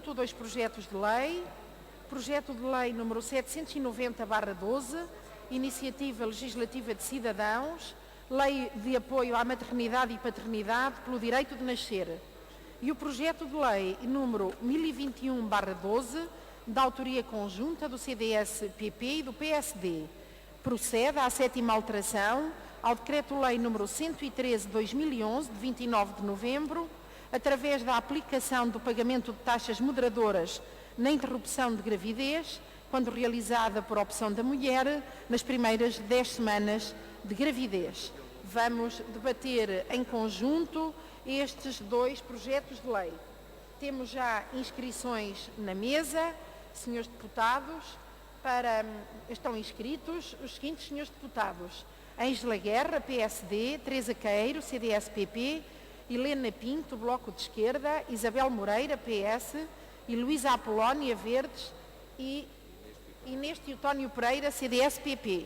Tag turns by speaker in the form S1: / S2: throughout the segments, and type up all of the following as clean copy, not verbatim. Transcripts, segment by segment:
S1: conjunto dois projetos de lei. Projeto de lei número 790/12, Iniciativa Legislativa de Cidadãos, Lei de Apoio à Maternidade e Paternidade pelo Direito de Nascer. E o projeto de lei número 1021/12, da autoria conjunta do CDS-PP e do PSD. Procede à 7ª alteração ao Decreto-Lei número 113/2011, de 29 de novembro, através da aplicação do pagamento de taxas moderadoras na interrupção de gravidez, quando realizada por opção da mulher, nas primeiras 10 semanas de gravidez. Vamos debater em conjunto estes dois projetos de lei. Temos já inscrições na mesa. Senhores deputados, estão inscritos os seguintes senhores deputados: Ângela Guerra, PSD, Teresa Queiro, CDS-PP, Helena Pinto, Bloco de Esquerda, Isabel Moreira, PS, e Luísa Apolónia, Verdes, e Inês Teotónio Pereira, CDS-PP.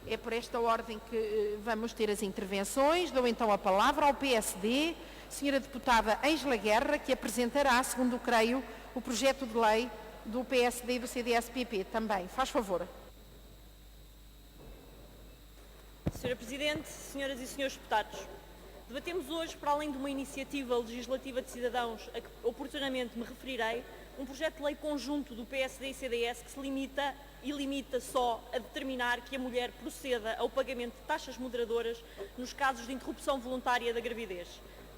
S1: É por esta ordem que vamos ter as intervenções. Dou então a palavra ao PSD, senhora deputada Ângela Guerra, que apresentará, segundo creio, o projeto de lei do PSD e do CDS-PP também. Faz favor.
S2: Senhora Presidente, senhoras e senhores deputados, debatemos hoje, para além de uma iniciativa legislativa de cidadãos a que oportunamente me referirei, um projeto de lei conjunto do PSD e CDS que se limita só a determinar que a mulher proceda ao pagamento de taxas moderadoras nos casos de interrupção voluntária da gravidez.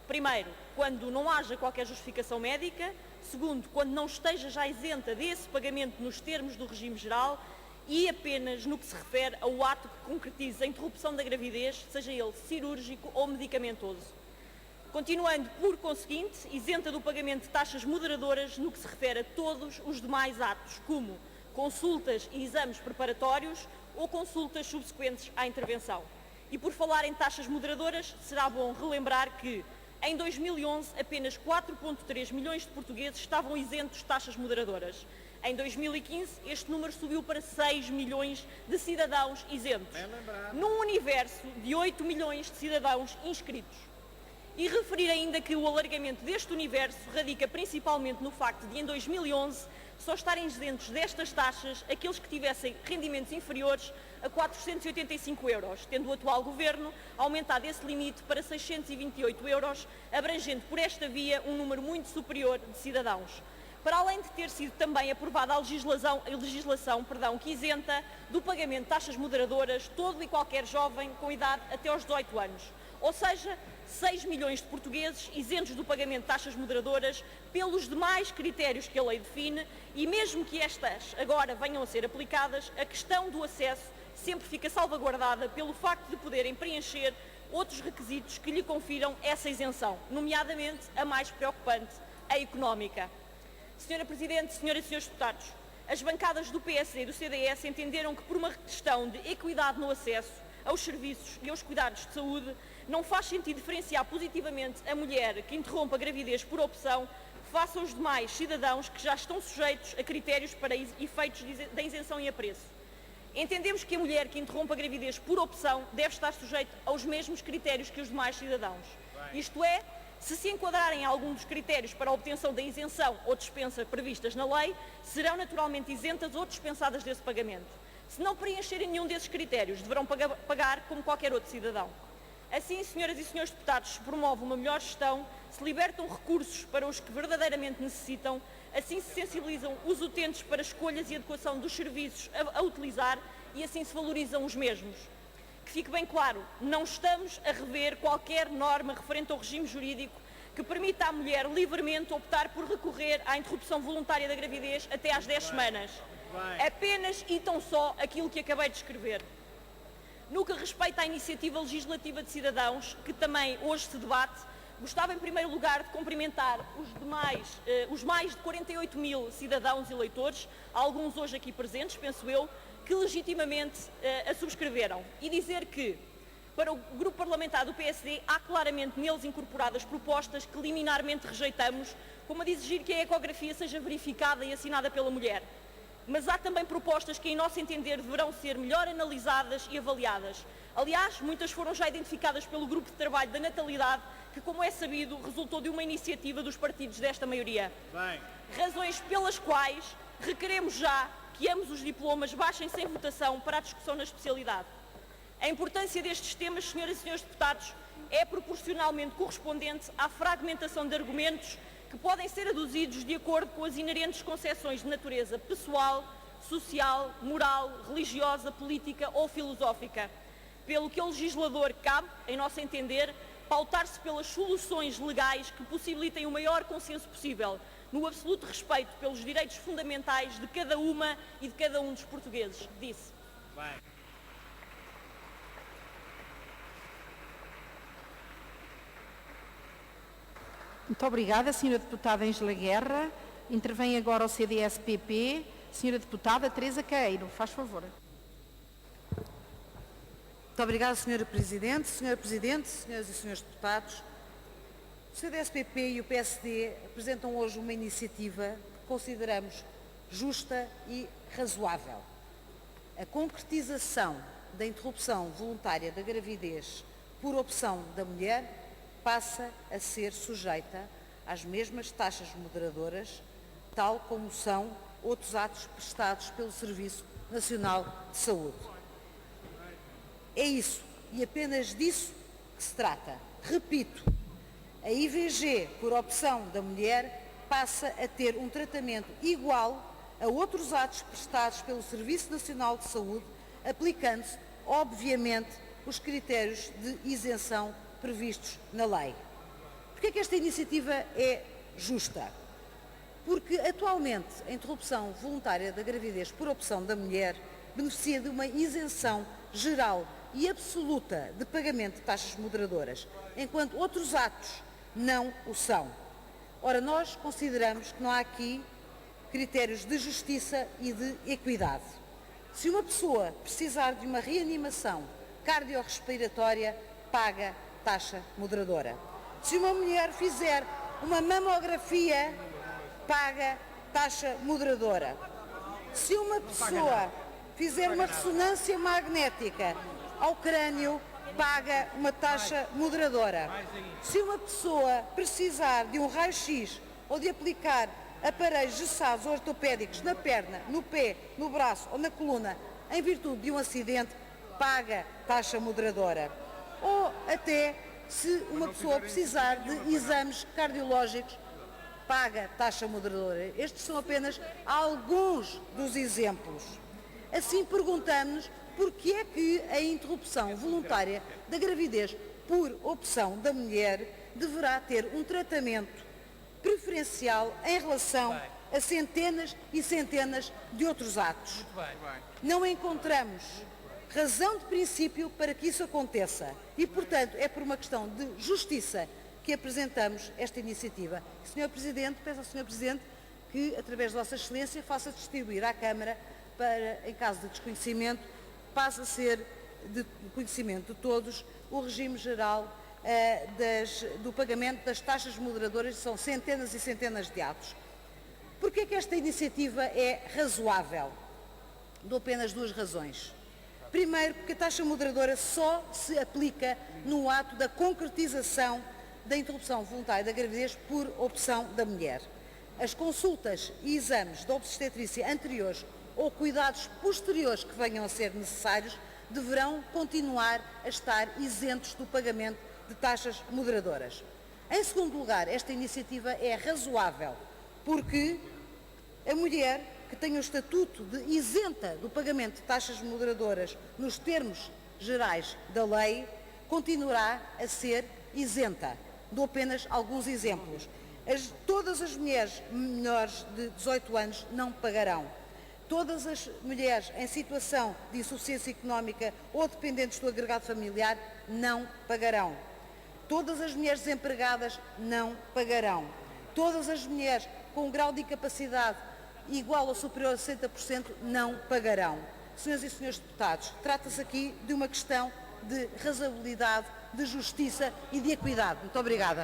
S2: Primeiro, quando não haja qualquer justificação médica. Segundo, quando não esteja já isenta desse pagamento nos termos do regime geral, e apenas no que se refere ao ato que concretiza a interrupção da gravidez, seja ele cirúrgico ou medicamentoso. Continuando, por conseguinte, isenta do pagamento de taxas moderadoras no que se refere a todos os demais atos, como consultas e exames preparatórios ou consultas subsequentes à intervenção. E por falar em taxas moderadoras, será bom relembrar que, em 2011, apenas 4,3 milhões de portugueses estavam isentos de taxas moderadoras. Em 2015, este número subiu para 6 milhões de cidadãos isentos, num universo de 8 milhões de cidadãos inscritos. E referir ainda que o alargamento deste universo radica principalmente no facto de, em 2011, só estarem isentos destas taxas aqueles que tivessem rendimentos inferiores a 485 euros, tendo o atual Governo aumentado esse limite para 628 euros, abrangendo por esta via um número muito superior de cidadãos. Para além de ter sido também aprovada a legislação que isenta do pagamento de taxas moderadoras todo e qualquer jovem com idade até aos 18 anos. Ou seja, 6 milhões de portugueses isentos do pagamento de taxas moderadoras pelos demais critérios que a lei define, e mesmo que estas agora venham a ser aplicadas, a questão do acesso sempre fica salvaguardada pelo facto de poderem preencher outros requisitos que lhe confiram essa isenção, nomeadamente a mais preocupante, a económica. Senhora Presidente, senhoras e senhores deputados, as bancadas do PSD e do CDS entenderam que, por uma questão de equidade no acesso aos serviços e aos cuidados de saúde, não faz sentido diferenciar positivamente a mulher que interrompe a gravidez por opção face aos demais cidadãos que já estão sujeitos a critérios para efeitos da isenção e apreço. Entendemos que a mulher que interrompe a gravidez por opção deve estar sujeita aos mesmos critérios que os demais cidadãos. Isto é, se enquadrarem algum dos critérios para a obtenção da isenção ou dispensa previstas na lei, serão naturalmente isentas ou dispensadas desse pagamento. Se não preencherem nenhum desses critérios, deverão pagar como qualquer outro cidadão. Assim, senhoras e senhores deputados, se promove uma melhor gestão, se libertam recursos para os que verdadeiramente necessitam, assim se sensibilizam os utentes para escolhas e adequação dos serviços a utilizar e assim se valorizam os mesmos. Que fique bem claro, não estamos a rever qualquer norma referente ao regime jurídico que permita à mulher livremente optar por recorrer à interrupção voluntária da gravidez até às 10 semanas. Apenas e tão só aquilo que acabei de escrever. No que respeita à iniciativa legislativa de cidadãos, que também hoje se debate, gostava em primeiro lugar de cumprimentar os mais de 48 mil cidadãos eleitores, alguns hoje aqui presentes, penso eu, que legitimamente a subscreveram, e dizer que, para o grupo parlamentar do PSD, há claramente neles incorporadas propostas que liminarmente rejeitamos, como a de exigir que a ecografia seja verificada e assinada pela mulher. Mas há também propostas que, em nosso entender, deverão ser melhor analisadas e avaliadas. Aliás, muitas foram já identificadas pelo Grupo de Trabalho da Natalidade, que, como é sabido, resultou de uma iniciativa dos partidos desta maioria. razões pelas quais requeremos já que ambos os diplomas baixem sem votação para a discussão na especialidade. A importância destes temas, senhoras e senhores deputados, é proporcionalmente correspondente à fragmentação de argumentos que podem ser aduzidos de acordo com as inerentes concepções de natureza pessoal, social, moral, religiosa, política ou filosófica, pelo que ao legislador cabe, em nosso entender, pautar-se pelas soluções legais que possibilitem o maior consenso possível, no absoluto respeito pelos direitos fundamentais de cada uma e de cada um dos portugueses. Disse.
S1: Muito obrigada, Sra. Deputada Ângela Guerra. Intervém agora o CDS-PP. Sra. Deputada Teresa Queiro, faz favor.
S3: Muito obrigada, Sra. Presidente. Sra. Presidente, senhoras e senhores deputados, o CDS-PP e o PSD apresentam hoje uma iniciativa que consideramos justa e razoável. A concretização da interrupção voluntária da gravidez por opção da mulher passa a ser sujeita às mesmas taxas moderadoras, tal como são outros atos prestados pelo Serviço Nacional de Saúde. É isso, e apenas disso que se trata. Repito, a IVG, por opção da mulher, passa a ter um tratamento igual a outros atos prestados pelo Serviço Nacional de Saúde, aplicando-se, obviamente, os critérios de isenção previstos na lei. Porquê é que esta iniciativa é justa? Porque atualmente a interrupção voluntária da gravidez por opção da mulher beneficia de uma isenção geral e absoluta de pagamento de taxas moderadoras, enquanto outros atos não o são. Ora, nós consideramos que não há aqui critérios de justiça e de equidade. Se uma pessoa precisar de uma reanimação cardiorrespiratória, paga taxa moderadora. Se uma mulher fizer uma mamografia, paga taxa moderadora. Se uma pessoa fizer uma ressonância magnética ao crânio, paga uma taxa moderadora. Se uma pessoa precisar de um raio-x ou de aplicar aparelhos gessados ou ortopédicos na perna, no pé, no braço ou na coluna, em virtude de um acidente, paga taxa moderadora. Ou até, se uma pessoa precisar de exames cardiológicos, paga taxa moderadora. Estes são apenas alguns dos exemplos. Assim, perguntamos-nos porque é que a interrupção voluntária da gravidez por opção da mulher deverá ter um tratamento preferencial em relação a centenas e centenas de outros atos. Não encontramos razão de princípio para que isso aconteça e, portanto, é por uma questão de justiça que apresentamos esta iniciativa. Sr. Presidente, peço ao Sr. Presidente que, através de Vossa Excelência, faça distribuir à Câmara para, em caso de desconhecimento, passe a ser de conhecimento de todos o regime geral do pagamento das taxas moderadoras, que são centenas e centenas de atos. Porquê é que esta iniciativa é razoável? Dou apenas duas razões. Primeiro, porque a taxa moderadora só se aplica no ato da concretização da interrupção voluntária da gravidez por opção da mulher. As consultas e exames de obstetrícia anteriores ou cuidados posteriores que venham a ser necessários deverão continuar a estar isentos do pagamento de taxas moderadoras. Em segundo lugar, esta iniciativa é razoável porque a mulher que tem o estatuto de isenta do pagamento de taxas moderadoras nos termos gerais da lei continuará a ser isenta. Dou apenas alguns exemplos. Todas as mulheres menores de 18 anos não pagarão. Todas as mulheres em situação de insuficiência económica ou dependentes do agregado familiar não pagarão. Todas as mulheres desempregadas não pagarão. Todas as mulheres com um grau de incapacidade igual ou superior a 60% não pagarão. Senhoras e senhores deputados, trata-se aqui de uma questão de razoabilidade, de justiça e de equidade. Muito obrigada.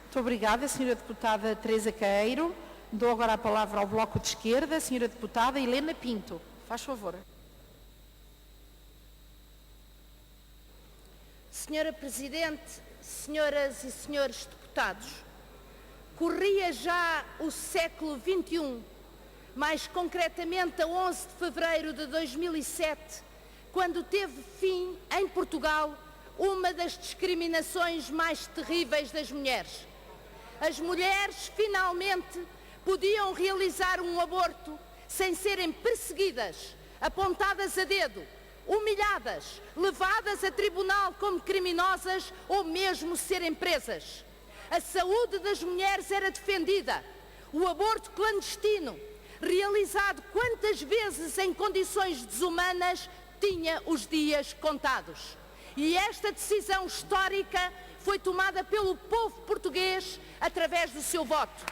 S1: Muito obrigada, Sra. Deputada Teresa Queiro. Dou agora a palavra ao Bloco de Esquerda, Sra. Deputada Helena Pinto. Faz favor.
S4: Senhora Presidente, senhoras e senhores deputados, corria já o século XXI, mais concretamente a 11 de fevereiro de 2007, quando teve fim, em Portugal, uma das discriminações mais terríveis das mulheres. As mulheres, finalmente, podiam realizar um aborto sem serem perseguidas, apontadas a dedo, humilhadas, levadas a tribunal como criminosas ou mesmo serem presas. A saúde das mulheres era defendida. O aborto clandestino, realizado quantas vezes em condições desumanas, tinha os dias contados. E esta decisão histórica foi tomada pelo povo português através do seu voto.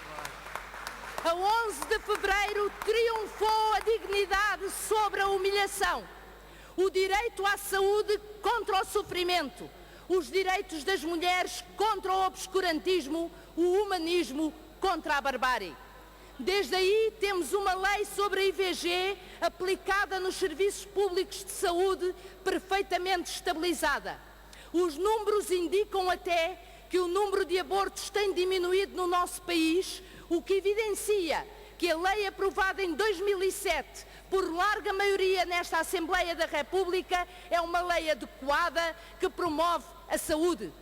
S4: A 11 de fevereiro triunfou a dignidade sobre a humilhação, o direito à saúde contra o sofrimento, os direitos das mulheres contra o obscurantismo, o humanismo contra a barbárie. Desde aí temos uma lei sobre a IVG aplicada nos serviços públicos de saúde perfeitamente estabilizada. Os números indicam até que o número de abortos tem diminuído no nosso país, o que evidencia que a lei aprovada em 2007 por larga maioria nesta Assembleia da República é uma lei adequada que promove a saúde.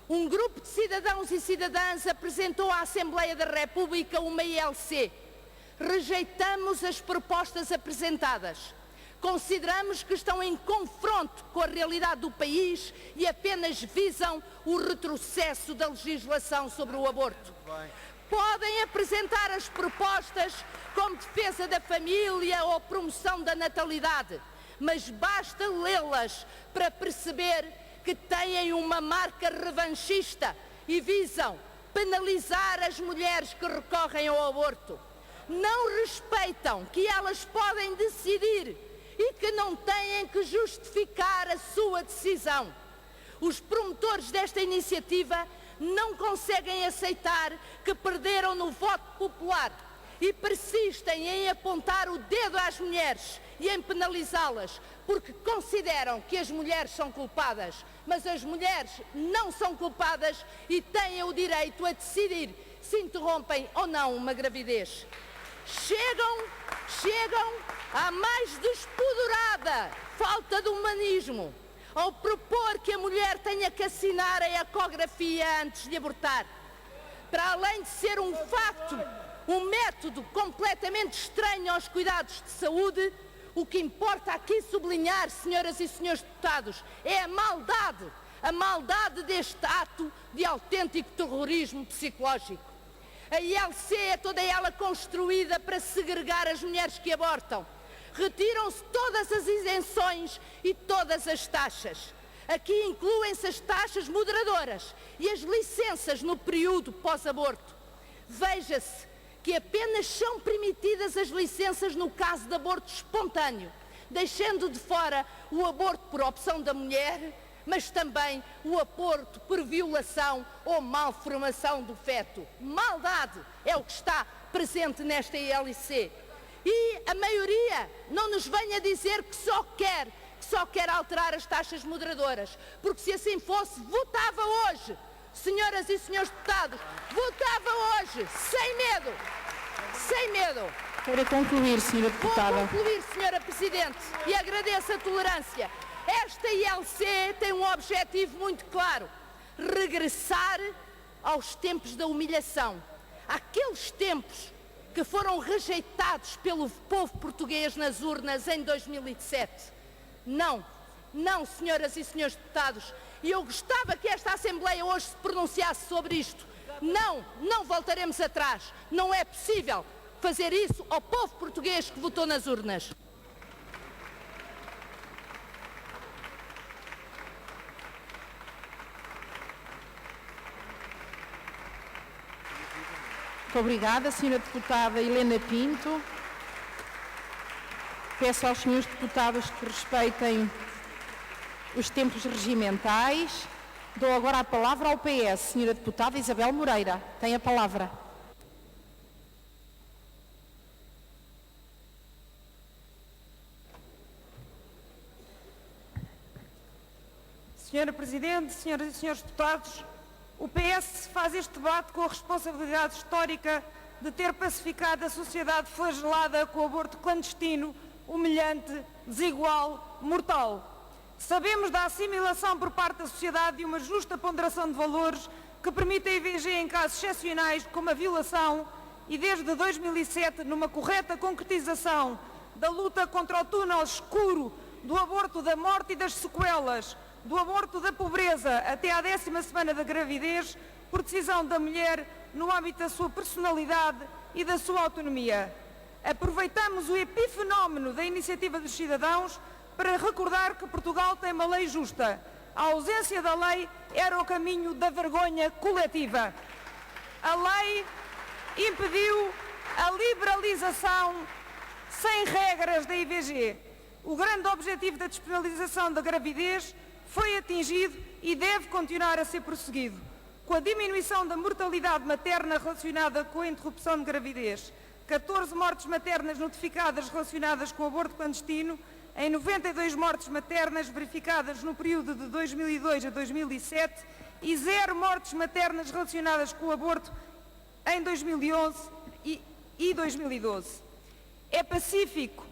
S4: Um grupo de cidadãos e cidadãs apresentou à Assembleia da República uma ILC. Rejeitamos as propostas apresentadas. Consideramos que estão em confronto com a realidade do país e apenas visam o retrocesso da legislação sobre o aborto. Podem apresentar as propostas como defesa da família ou promoção da natalidade, mas basta lê-las para perceber que têm uma marca revanchista e visam penalizar as mulheres que recorrem ao aborto. Não respeitam que elas podem decidir e que não têm que justificar a sua decisão. Os promotores desta iniciativa não conseguem aceitar que perderam no voto popular e persistem em apontar o dedo às mulheres e em penalizá-las, porque consideram que as mulheres são culpadas. Mas as mulheres não são culpadas e têm o direito a decidir se interrompem ou não uma gravidez. Chegam à mais despoderada falta de humanismo ao propor que a mulher tenha que assinar a ecografia antes de abortar. Para além de ser um facto, um método completamente estranho aos cuidados de saúde, o que importa aqui sublinhar, senhoras e senhores deputados, é a maldade deste ato de autêntico terrorismo psicológico. A ILC é toda ela construída para segregar as mulheres que abortam. Retiram-se todas as isenções e todas as taxas. Aqui incluem-se as taxas moderadoras e as licenças no período pós-aborto. Veja-se que apenas são permitidas as licenças no caso de aborto espontâneo, deixando de fora o aborto por opção da mulher, mas também o aborto por violação ou malformação do feto. Maldade é o que está presente nesta ILC. E a maioria não nos venha dizer que só quer alterar as taxas moderadoras, porque se assim fosse, votava hoje, senhoras e senhores deputados, votava hoje, sem medo.
S1: Para concluir, senhora deputada.
S4: Vou concluir, senhora Presidente, e agradeço a tolerância. Esta ILC tem um objetivo muito claro: regressar aos tempos da humilhação, àqueles tempos que foram rejeitados pelo povo português nas urnas em 2007. Não, senhoras e senhores deputados, e eu gostava que esta Assembleia hoje se pronunciasse sobre isto. Não voltaremos atrás. Não é possível fazer isso ao povo português que votou nas urnas.
S1: Muito obrigada, senhora deputada Helena Pinto. Peço aos senhores deputados que respeitem os tempos regimentais. Dou agora a palavra ao PS. Senhora deputada Isabel Moreira, tem a palavra.
S5: Senhora Presidente, senhoras e senhores deputados, o PS faz este debate com a responsabilidade histórica de ter pacificado a sociedade flagelada com o aborto clandestino, humilhante, desigual, mortal. Sabemos da assimilação por parte da sociedade de uma justa ponderação de valores que permite a IVG em casos excepcionais, como a violação, e desde 2007 numa correta concretização da luta contra o túnel escuro do aborto da morte e das sequelas, do aborto da pobreza até à 10ª semana da gravidez, por decisão da mulher no âmbito da sua personalidade e da sua autonomia. Aproveitamos o epifenómeno da iniciativa dos cidadãos para recordar que Portugal tem uma lei justa. A ausência da lei era o caminho da vergonha coletiva. A lei impediu a liberalização sem regras da IVG. O grande objetivo da despenalização da gravidez foi atingido e deve continuar a ser prosseguido, com a diminuição da mortalidade materna relacionada com a interrupção de gravidez. 14 mortes maternas notificadas relacionadas com o aborto clandestino, em 92 mortes maternas verificadas no período de 2002 a 2007 e 0 mortes maternas relacionadas com o aborto em 2011 e 2012. É pacífico.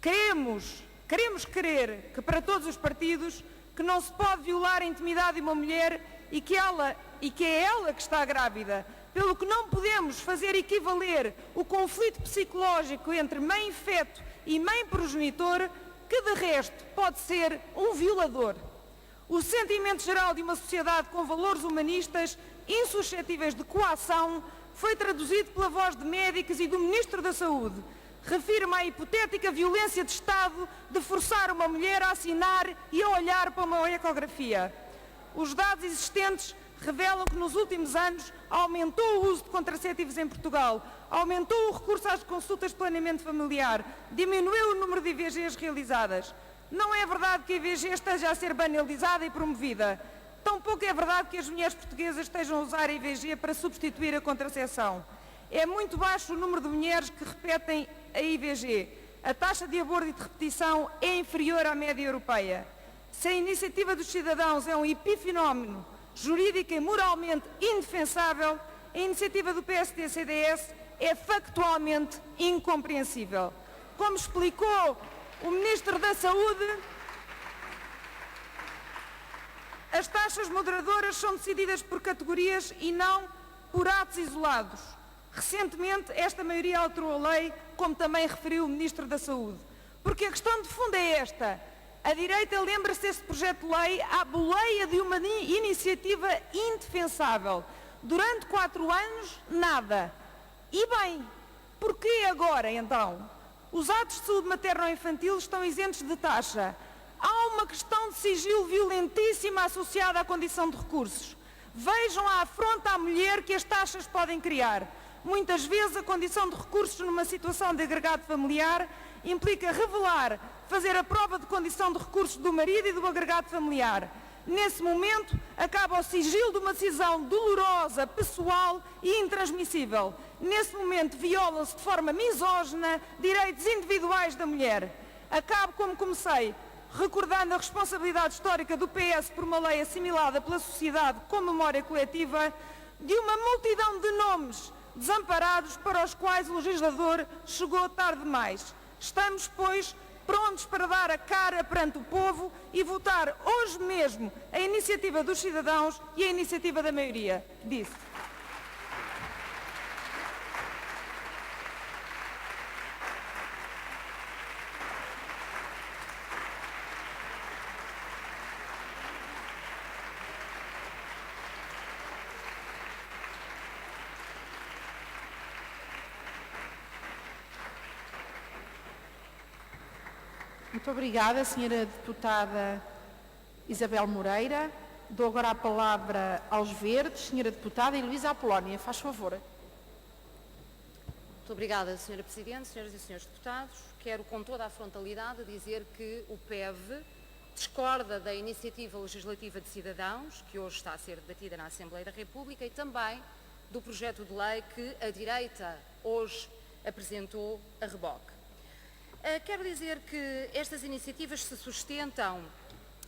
S5: Queremos crer que para todos os partidos que não se pode violar a intimidade de uma mulher e que é ela que está grávida, pelo que não podemos fazer equivaler o conflito psicológico entre mãe feto e mãe progenitor, que de resto pode ser um violador. O sentimento geral de uma sociedade com valores humanistas insuscetíveis de coação foi traduzido pela voz de médicos e do Ministro da Saúde. Refiro-me à hipotética violência de Estado de forçar uma mulher a assinar e a olhar para uma ecografia. Os dados existentes revelam que nos últimos anos aumentou o uso de contraceptivos em Portugal, aumentou o recurso às consultas de planeamento familiar, diminuiu o número de IVGs realizadas. Não é verdade que a IVG esteja a ser banalizada e promovida. Tampouco é verdade que as mulheres portuguesas estejam a usar a IVG para substituir a contracepção. É muito baixo o número de mulheres que repetem a IVG. A taxa de aborto e de repetição é inferior à média europeia. Se a iniciativa dos cidadãos é um epifenómeno jurídica e moralmente indefensável, a iniciativa do PSD-CDS é factualmente incompreensível. Como explicou o Ministro da Saúde, as taxas moderadoras são decididas por categorias e não por atos isolados. Recentemente, esta maioria alterou a lei, como também referiu o Ministro da Saúde. Porque a questão de fundo é esta. A direita lembra-se deste projeto de lei à boleia de uma iniciativa indefensável. Durante 4 anos, nada. E bem, porquê agora, então? Os atos de saúde materno-infantil estão isentos de taxa. Há uma questão de sigilo violentíssima associada à condição de recursos. Vejam a afronta à mulher que as taxas podem criar. Muitas vezes a condição de recursos numa situação de agregado familiar implica revelar, fazer a prova de condição de recursos do marido e do agregado familiar. Nesse momento, acaba o sigilo de uma decisão dolorosa, pessoal e intransmissível. Nesse momento, violam-se de forma misógina direitos individuais da mulher. Acabo como comecei, recordando a responsabilidade histórica do PS por uma lei assimilada pela sociedade com memória coletiva, de uma multidão de nomes desamparados para os quais o legislador chegou tarde demais. Estamos, pois, prontos para dar a cara perante o povo e votar hoje mesmo a iniciativa dos cidadãos e a iniciativa da maioria. Disse.
S1: Muito obrigada, Sra. Deputada Isabel Moreira. Dou agora a palavra aos Verdes. Sra. Deputada Heloísa Apolónia, faz favor.
S6: Muito obrigada, Sra. Presidente, Sras. e Srs. Deputados. Quero, com toda a frontalidade, dizer que o PEV discorda da iniciativa legislativa de cidadãos, que hoje está a ser debatida na Assembleia da República, e também do projeto de lei que a direita hoje apresentou a reboque. Quero dizer que estas iniciativas se sustentam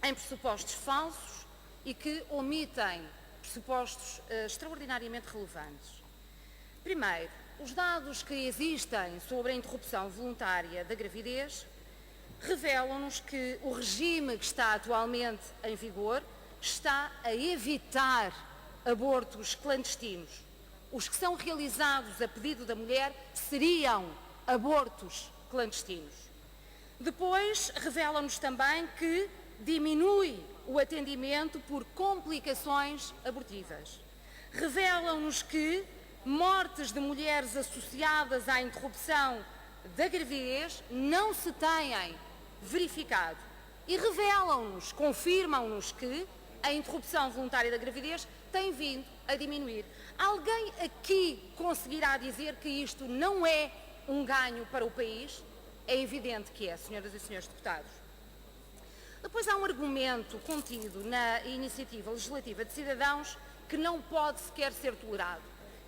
S6: em pressupostos falsos e que omitem pressupostos extraordinariamente relevantes. Primeiro, os dados que existem sobre a interrupção voluntária da gravidez revelam-nos que o regime que está atualmente em vigor está a evitar abortos clandestinos. Os que são realizados a pedido da mulher seriam abortos clandestinos. Depois, revelam-nos também que diminui o atendimento por complicações abortivas. Revelam-nos que mortes de mulheres associadas à interrupção da gravidez não se têm verificado. E revelam-nos, confirmam-nos que a interrupção voluntária da gravidez tem vindo a diminuir. Alguém aqui conseguirá dizer que isto não é um ganho para o país? É evidente que é, senhoras e senhores deputados. Depois há um argumento contido na iniciativa legislativa de cidadãos que não pode sequer ser tolerado,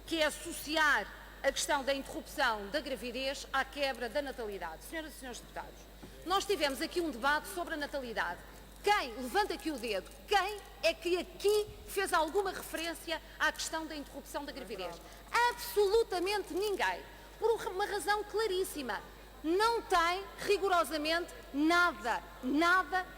S6: que é associar a questão da interrupção da gravidez à quebra da natalidade. Senhoras e senhores deputados, nós tivemos aqui um debate sobre a natalidade. Quem, levanta aqui o dedo, quem é que aqui fez alguma referência à questão da interrupção da gravidez? Absolutamente ninguém. Por uma razão claríssima. Não tem rigorosamente nada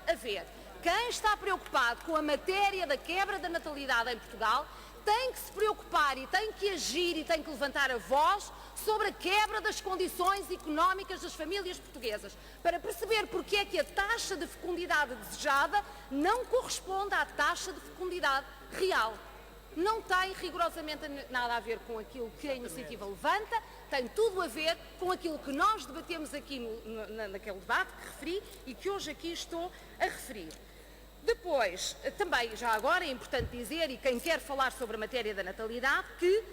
S6: a ver. Quem está preocupado com a matéria da quebra da natalidade em Portugal tem que se preocupar e tem que agir e tem que levantar a voz sobre a quebra das condições económicas das famílias portuguesas, para perceber porque é que a taxa de fecundidade desejada não corresponde à taxa de fecundidade real. Não tem rigorosamente nada a ver com aquilo que a iniciativa levanta, tem tudo a ver com aquilo que nós debatemos aqui naquele debate que referi e que hoje aqui estou a referir. Depois, também, já agora é importante dizer, e quem quer falar sobre a matéria da natalidade, que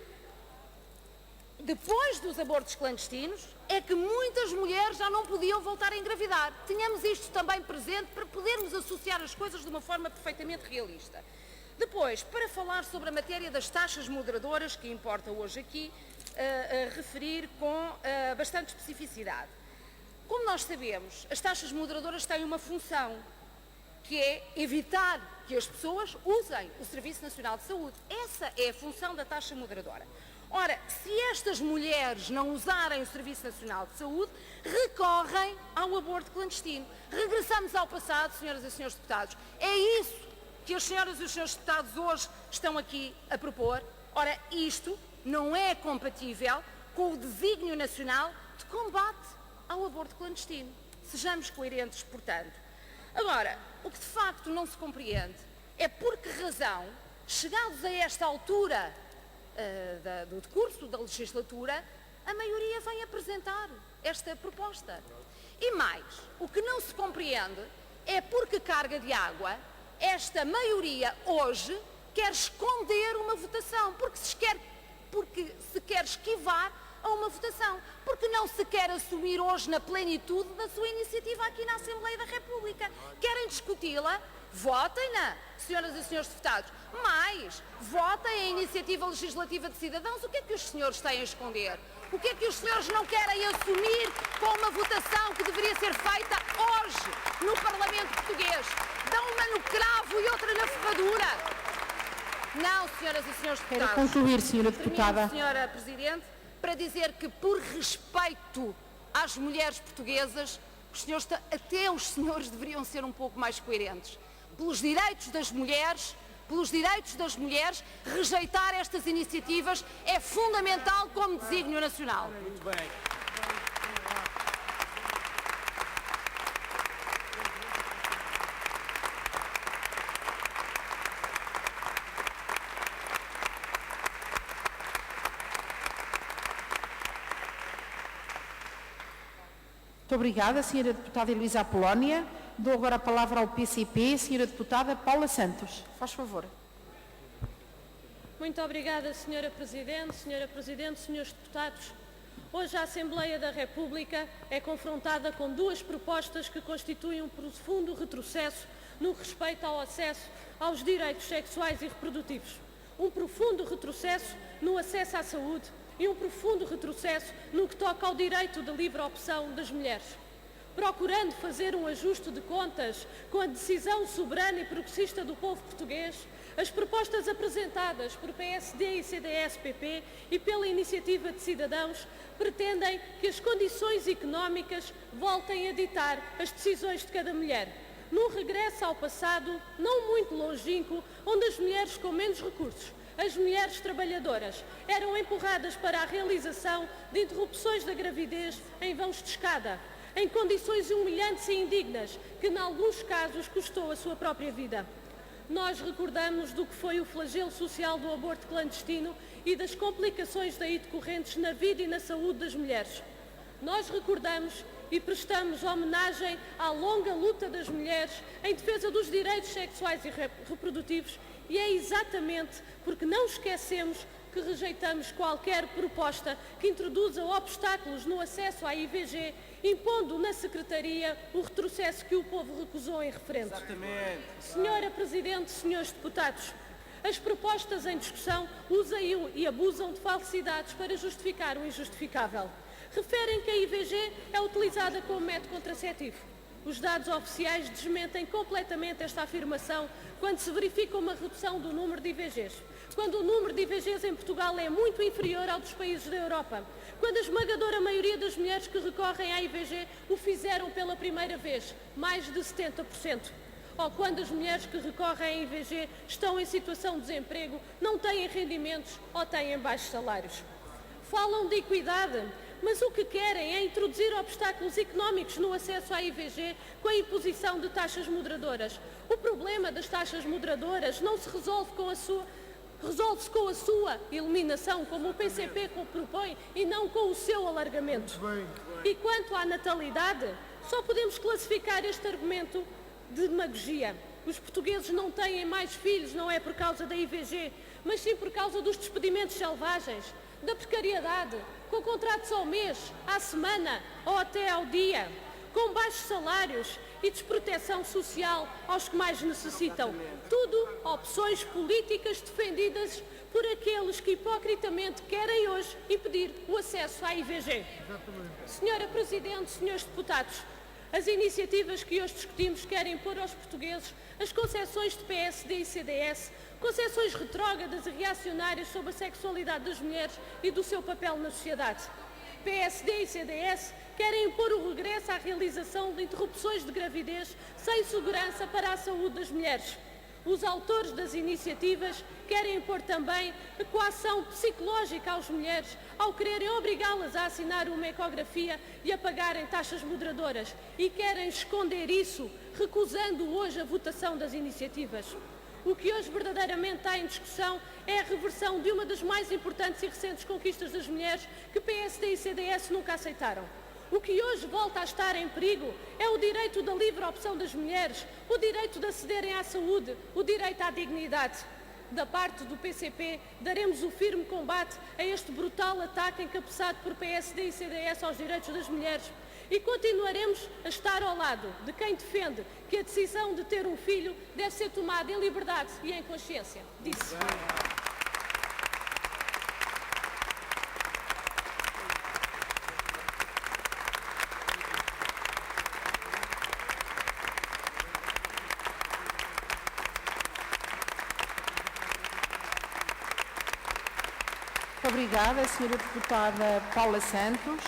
S6: depois dos abortos clandestinos é que muitas mulheres já não podiam voltar a engravidar. Tínhamos isto também presente para podermos associar as coisas de uma forma perfeitamente realista. Depois, para falar sobre a matéria das taxas moderadoras, que importa hoje aqui referir com bastante especificidade. Como nós sabemos, as taxas moderadoras têm uma função, que é evitar que as pessoas usem o Serviço Nacional de Saúde. Essa é a função da taxa moderadora. Ora, se estas mulheres não usarem o Serviço Nacional de Saúde, recorrem ao aborto clandestino. Regressamos ao passado, senhoras e senhores deputados. É isso que as senhoras e os senhores deputados hoje estão aqui a propor. Ora, isto não é compatível com o desígnio nacional de combate ao aborto clandestino. Sejamos coerentes, portanto. Agora, o que de facto não se compreende é por que razão, chegados a esta altura do decurso da legislatura, a maioria vem apresentar esta proposta. E mais, o que não se compreende é por que carga de água esta maioria hoje quer esconder uma votação, porque se quer esquivar a uma votação, porque não se quer assumir hoje na plenitude da sua iniciativa aqui na Assembleia da República. Querem discuti-la? Votem-na, senhoras e senhores deputados. Mais, votem a iniciativa legislativa de cidadãos. O que é que os senhores têm a esconder? O que é que os senhores não querem assumir com uma votação que deveria ser feita hoje no Parlamento português? Dão uma no cravo e outra na ferradura. Não, senhoras e senhores deputados.
S1: Quero concluir, senhora deputada.
S6: Termino, senhora Presidente, para dizer que, por respeito às mulheres portuguesas, até os senhores deveriam ser um pouco mais coerentes. Pelos direitos das mulheres, rejeitar estas iniciativas é fundamental como desígnio nacional.
S7: Muito bem.
S1: Muito obrigada, senhora deputada Heloísa Apolónia. Dou agora a palavra ao PCP, senhora deputada Paula Santos. Faz favor.
S2: Muito obrigada, senhora Presidente, senhores deputados. Hoje a Assembleia da República é confrontada com duas propostas que constituem um profundo retrocesso no respeito ao acesso aos direitos sexuais e reprodutivos. Um profundo retrocesso no acesso à saúde e um profundo retrocesso no que toca ao direito de livre opção das mulheres.
S7: procurando fazer um ajuste de contas com a decisão soberana e progressista do povo português, as propostas apresentadas por PSD e CDS-PP e pela Iniciativa de Cidadãos pretendem que as condições económicas voltem a ditar as decisões de cada mulher, num regresso ao passado não muito longínquo, onde as mulheres com menos recursos, as mulheres trabalhadoras, eram empurradas para a realização de interrupções da gravidez em vãos de escada, em condições humilhantes e indignas, que, em alguns casos, custou a sua própria vida. Nós recordamos do que foi o flagelo social do aborto clandestino e das complicações daí decorrentes na vida e na saúde das mulheres. Nós recordamos e prestamos homenagem à longa luta das mulheres em defesa dos direitos sexuais e reprodutivos, e é exatamente porque não esquecemos que rejeitamos qualquer proposta que introduza obstáculos no acesso à IVG, impondo na Secretaria o retrocesso que o povo recusou em referendo.
S8: Exatamente.
S7: Senhora Presidente, senhores deputados, as propostas em discussão usam e abusam de falsidades para justificar o injustificável. Referem que a IVG é utilizada como método contraceptivo. Os dados oficiais desmentem completamente esta afirmação quando se verifica uma redução do número de IVGs, quando o número de IVGs em Portugal é muito inferior ao dos países da Europa, quando a esmagadora maioria das mulheres que recorrem à IVG o fizeram pela primeira vez, mais de 70%. Ou quando as mulheres que recorrem à IVG estão em situação de desemprego, não têm rendimentos ou têm baixos salários. Falam de equidade, mas o que querem é introduzir obstáculos económicos no acesso à IVG com a imposição de taxas moderadoras. O problema das taxas moderadoras não se resolve resolve-se com a sua eliminação, como o PCP propõe, e não com o seu alargamento. E quanto à natalidade, só podemos classificar este argumento de demagogia. Os portugueses não têm mais filhos, não é por causa da IVG, mas sim por causa dos despedimentos selvagens, da precariedade, com contratos ao mês, à semana ou até ao dia, com baixos salários e desproteção social aos que mais necessitam. Tudo opções políticas defendidas por aqueles que hipocritamente querem hoje impedir o acesso à IVG. Senhora Presidente, senhores deputados, as iniciativas que hoje discutimos querem pôr aos portugueses as concepções de PSD e CDS, concepções retrógradas e reacionárias sobre a sexualidade das mulheres e do seu papel na sociedade. PSD e CDS querem impor o regresso à realização de interrupções de gravidez sem segurança para a saúde das mulheres. Os autores das iniciativas querem impor também a coação psicológica às mulheres ao quererem obrigá-las a assinar uma ecografia e a pagarem taxas moderadoras, e querem esconder isso, recusando hoje a votação das iniciativas. O que hoje verdadeiramente está em discussão é a reversão de uma das mais importantes e recentes conquistas das mulheres que PSD e CDS nunca aceitaram. O que hoje volta a estar em perigo é o direito da livre opção das mulheres, o direito de acederem à saúde, o direito à dignidade. Da parte do PCP, daremos o firme combate a este brutal ataque encabeçado por PSD e CDS aos direitos das mulheres, e continuaremos a estar ao lado de quem defende que a decisão de ter um filho deve ser tomada em liberdade e em consciência. Disse.
S1: Obrigada, Sra. Deputada Paula Santos.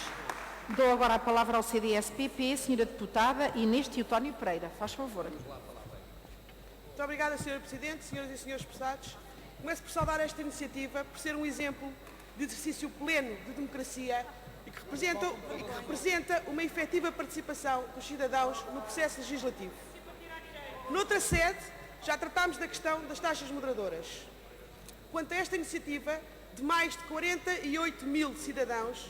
S1: Dou agora a palavra ao CDS-PP, Sra. Deputada Inês Teotónio Pereira. Faz favor.
S9: Muito obrigada, Sra. Presidente, senhoras e senhores deputados. Começo por saudar esta iniciativa por ser um exemplo de exercício pleno de democracia e que representa uma efetiva participação dos cidadãos no processo legislativo. Noutra sede, já tratámos da questão das taxas moderadoras. Quanto a esta iniciativa de mais de 48 mil cidadãos,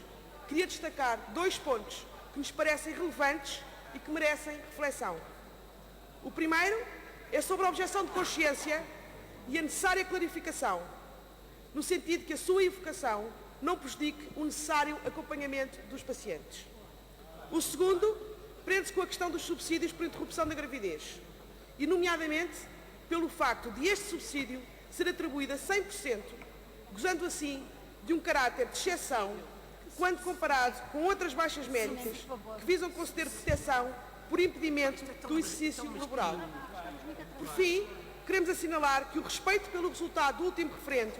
S9: queria destacar 2 pontos que nos parecem relevantes e que merecem reflexão. O primeiro é sobre a objeção de consciência e a necessária clarificação, no sentido que a sua evocação não prejudique o necessário acompanhamento dos pacientes. O segundo prende-se com a questão dos subsídios por interrupção da gravidez, e nomeadamente pelo facto de este subsídio ser atribuído a 100%, gozando assim de um caráter de exceção quando comparado com outras baixas médicas que visam conceder proteção por impedimento do exercício laboral. Por fim, queremos assinalar que o respeito pelo resultado do último referendo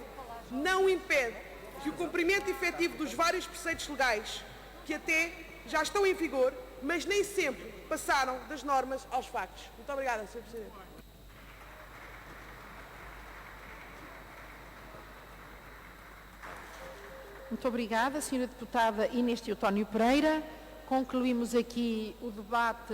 S9: não impede que o cumprimento efetivo dos vários preceitos legais que até já estão em vigor, mas nem sempre passaram das normas aos factos. Muito obrigada, Sr. Presidente.
S1: Muito obrigada, Sra. Deputada Inês Teotónio Pereira. Concluímos aqui o debate